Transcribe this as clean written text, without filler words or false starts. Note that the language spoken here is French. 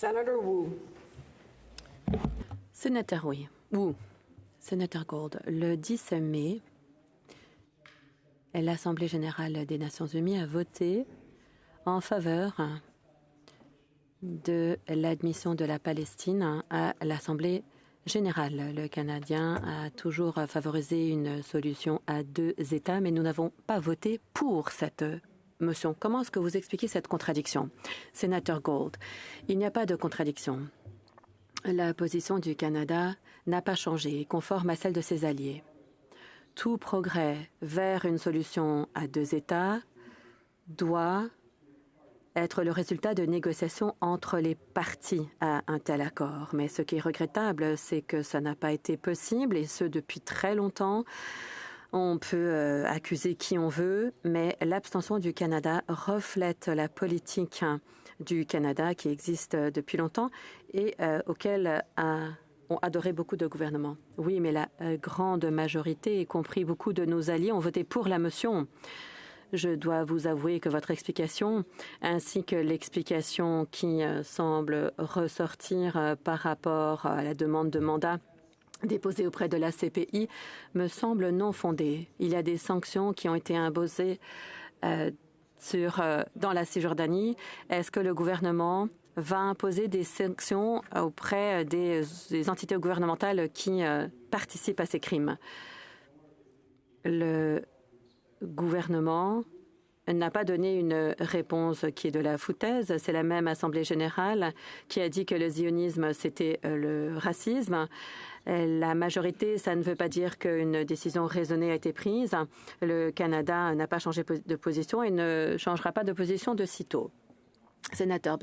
Senator Wu. Sénateur Wu. Sénateur Gold, le 10 mai, l'Assemblée générale des Nations unies a voté en faveur de l'admission de la Palestine à l'Assemblée générale. Le Canadien a toujours favorisé une solution à deux États, mais nous n'avons pas voté pour cette motion. Comment est-ce que vous expliquez cette contradiction? Sénateur Gold, il n'y a pas de contradiction. La position du Canada n'a pas changé, conforme à celle de ses alliés. Tout progrès vers une solution à deux États doit être le résultat de négociations entre les parties à un tel accord. Mais ce qui est regrettable, c'est que ça n'a pas été possible, et ce depuis très longtemps. On peut accuser qui on veut, mais l'abstention du Canada reflète la politique du Canada qui existe depuis longtemps et auquel ont adoré beaucoup de gouvernements. Oui, mais la grande majorité, y compris beaucoup de nos alliés, ont voté pour la motion. Je dois vous avouer que votre explication, ainsi que l'explication qui semble ressortir par rapport à la demande de mandat déposée auprès de la CPI, me semble non fondée. Il y a des sanctions qui ont été imposées dans la Cisjordanie. Est-ce que le gouvernement va imposer des sanctions auprès des entités gouvernementales qui participent à ces crimes? Le gouvernement n'a pas donné une réponse qui est de la foutaise. C'est la même Assemblée générale qui a dit que le zionisme, c'était le racisme. La majorité, ça ne veut pas dire qu'une décision raisonnée a été prise. Le Canada n'a pas changé de position et ne changera pas de position de sitôt. Sénateur